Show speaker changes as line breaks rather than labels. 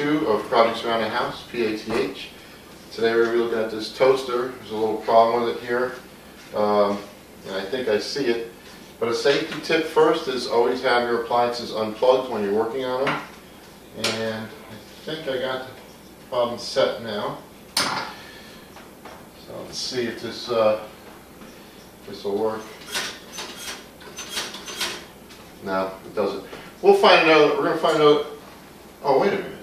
2 of Projects Around the House, PATH. Today we're going to be looking at this toaster. There's a little problem with it here, and I think I see it. But a safety tip first is always have your appliances unplugged when you're working on them. And I think I got the problem set now. So let's see if this will work. No, it doesn't. We'll find out. We're going to find out. Oh, wait a minute.